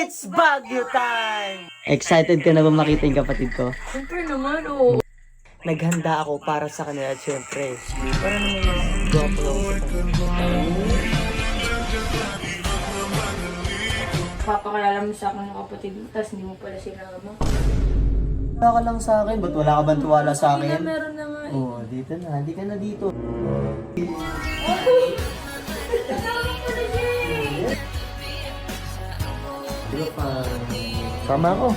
It's Baguio time! Excited ka na ba makita yung kapatid ko? Siyempre naman, oo. Naghanda ako para sa kanila at syempre, para naman yung gwapo ako sa kanila. Papakilala mo sa akin ng kapatid mo, tapos hindi mo pala sinama. Wala ka lang sa akin, ba't wala ka bang tuwala sa Hindi akin? na meron na nga. Oo, dito na, hindi ka na dito. Kasama ko na siya eh. Diba pa? Sama ako.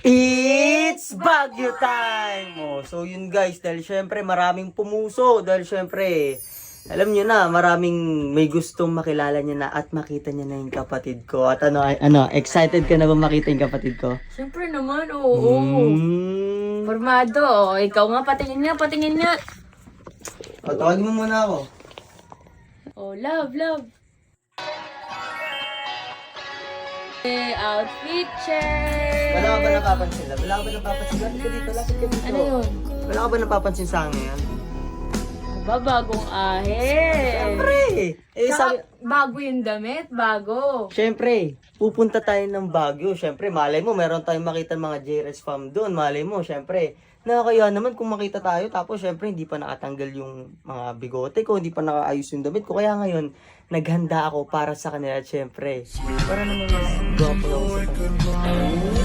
It's Baguio time! Oh, so yun guys, dahil syempre maraming pumuso, dahil syempre, alam nyo na, maraming may gustong makilala niya na at makita niya na yung kapatid ko. At excited ka na ba makita yung kapatid ko? Siyempre naman, oo. Formado, oh. Ikaw nga, patingin nga, patingin nga. O, tawagin mo muna ako. Oh, love, love. Outfit check! Wala ka ba napapansin? Wala ka ba napapansin? Lapit ka dito, lapit ka dito. Ano yun? Wala ka ba napapansin sa akin ngayon? Aba, bagong ahit. Siyempre! Eh, sabi... Bago yung damit, bago. Siyempre, pupunta tayo ng Baguio. Siyempre, malay mo, meron tayong makita mga JRS fam doon. Malay mo, siyempre, nakakaya naman kung makita tayo. Tapos, siyempre, hindi pa nakatanggal yung mga bigote ko, hindi pa nakaayos yung damit ko. Kaya ngayon, naghanda ako para sa kanila. Siyempre, para naman yung gwapo ako sa kanila.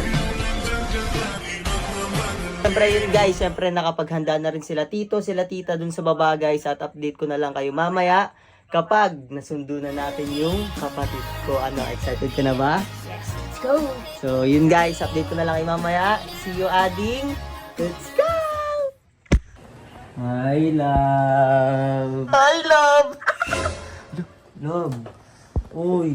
Siyempre yun guys, siyempre nakapaghanda na rin sila tito, sila tita dun sa baba guys. At update ko na lang kayo mamaya kapag nasundo na natin yung kapatid ko. Ano, excited ka na ba? Yes, let's go. So yun guys, update ko na lang kayo mamaya. See you adding. Let's go! Hi love! Hi love! Love! Uy!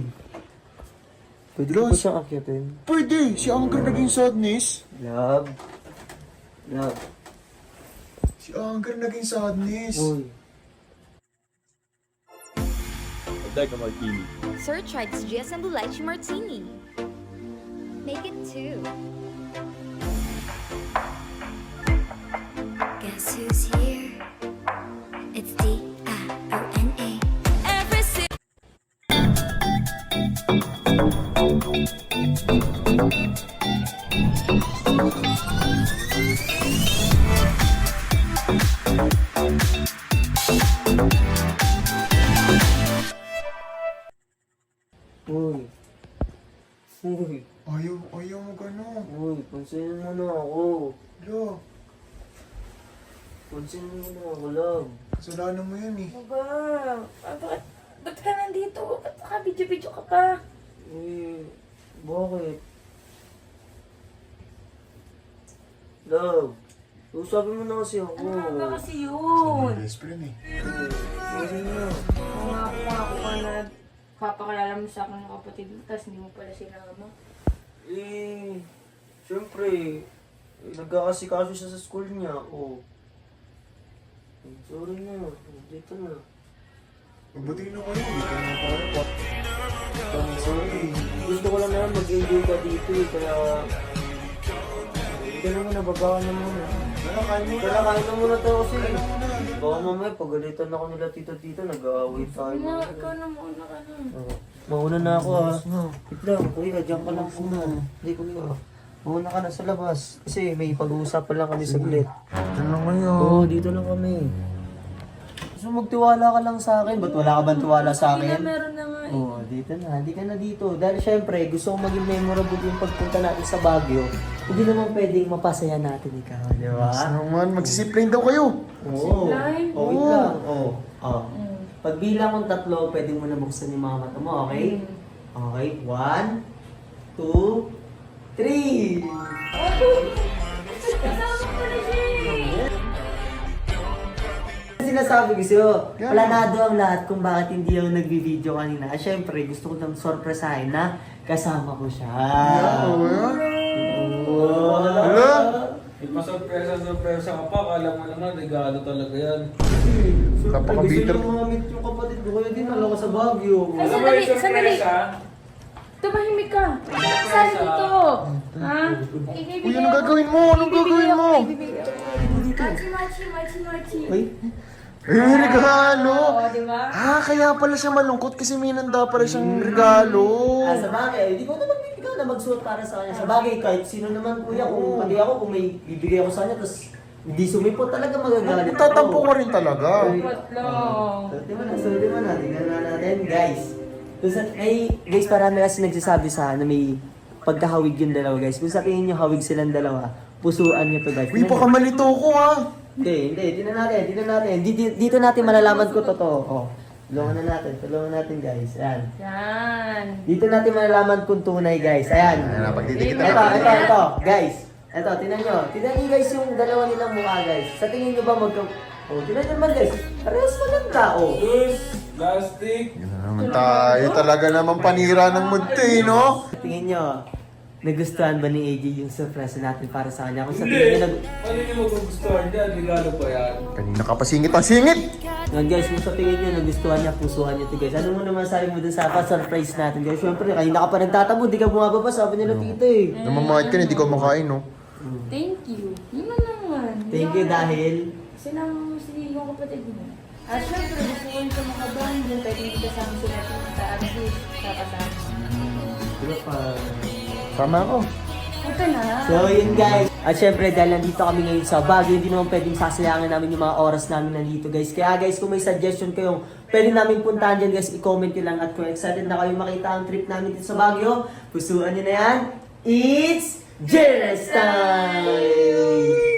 Pwede ko ba siyang akyatin? Pwede! Si Angker naging sadness. Love! Love! Si Angker naging sadness. Uy! I'd like a martini. Sir tried this GSM Blue Lychee Martini. Make it two. Guess who's here? It's D-I-O-N-A. Every Uy! Uy! Ayaw mo gano'n. Uy! Pansinin mo na ako! Lo, Pansinin mo na ako, love! kasalanan mo yan eh. Aba, ba't ka nandito? Ba't naka-video-video ka pa? Eh, bakit? Love! Usapin mo na kasi ako! Ano ba kasi yun? Best friend eh. Sorry na! Ako ka na papakilala mo sa akin ng kapatid mo, tapos hindi mo pala sinama. Eh, syempre, nag-aasikaso siya sa school niya, oh. Sorry na, dito na. Mabuti na kayo. Hindi ka na parapot. Sorry, gusto ko lang naman mag-enjoy ka dito eh, kaya... Hindi ka naman, nababa ka na muna. Kaya kain na muna tayo kasi. Baka mamaya, pagalitan ako nila tito-tito, nag-aaway tayo. Ikaw na muna ka na. Mauna na ako ha. Wait lang, kuya, diyan ka lang muna. Hindi ko na. Mauna ka na sa labas. Kasi may pag-uusapan lang kami saglit. Ano lang kayo? Oo, dito lang kami. So magtiwala ka lang sa akin. Ba't wala ka bang tiwala sa Hindi na akin? meron na nga eh. Oo, dito na. Hindi ka na dito. Dahil syempre, gusto ko maging memorable yung pagpunta natin sa Baguio. Hindi naman pwedeng mapasaya natin ikaw, di ba? Naman, magsisipline daw kayo. Oo. Zipline? Oh, wait lang. Oo. Oh. Pagbilang kong 3, pwede mo na buksan yung mga mata mo, okay? Okay, 1, 2, 3! Kasama ko na siya eh. Sinasabi ko sa'yo, planado ang lahat kung bakit hindi ako nagbi-video kanina. Siyempre, gusto ko nang sorpresahin na kasama ko siya. Hala? Ipasorpresa ka pa, akala mo naman, regalo talaga yan. Kapaka-bitter. Gusto nyo mamit yung kapatid ko, kaya din alam ko sa Baguio. Ay, sandali. Tumahimik ka. Saan dito? Ha? Uy, anong gagawin mo? Anong gagawin mo? Machi. Uy, regalo! Oo, di ba? Ah, kaya pala siya malungkot kasi may nanda pala siyang regalo. Sa bagay, hindi ko naman ikaw na magsuot para sa kanya. Sa bagay, kahit sino naman kuya, kung pati ako, kung may bibigay ako sa kanya, tapos hindi sumipot talaga magagalit. Tatampo ka rin talaga. Ba't lang? Sorry mo na, tingnan na natin, guys. Guys, parami kasi nagsasabi sa na may pagkahawig yung dalawa, guys. Kung sa tingin nyo hawig silang dalawa, pusuan nyo to, guys. Uy, baka malito ko ha. Hindi, tingnan natin. Dito natin malalaman ko totoo. Oh, tulungan natin, guys. Ayan. Yan. Dito natin malalaman kung tunay, guys. Ayan. Ayan, pagdidikit Ito, guys. Ito, tingnan nyo, guys, yung dalawa nilang mukha, guys. Sa tingin nyo ba tingnan nyo naman, guys. Parehas maganda, oh. Diyos, plastic. Yun na naman tayo. Talaga naman panira ng munti, no? Tingin nyo, nagustuhan ba ni AJ yung surprise natin para sa kanya? Kung sa Hindi. tingin nyo, Ano yung magugustuhan dyan? Regalo pa yan. Kanina ka pa singit ang singit. Yan guys, kung sa tingin nyo nagustuhan niya, pusuhan niya to guys. Ano mo naman sabi mo dun sa surprise natin guys? Syempre, kanina ka pa nagtatamo, di ka bumababa, sabi nila tito eh. Namamahit ka na, hindi ko makain, no? Thank you. Yun na naman. Thank you dahil... Sinang yung kapatid mo. At syempre, gusto ko yung sa mga bundle, pwede hindi kasama sila sa address, sa kasama. Diba pa? Tama ako. Ito na. So yun guys. At syempre dahil nandito kami ngayon sa Baguio, hindi naman pwedeng sasayangin namin yung mga oras namin nandito guys. Kaya guys, kung may suggestion kayo, pwede namin puntahan dyan guys, i-comment nyo lang. At kung excited na kayo makita ang trip namin dito sa Baguio, pusuan nyo na yan. It's Jerez time!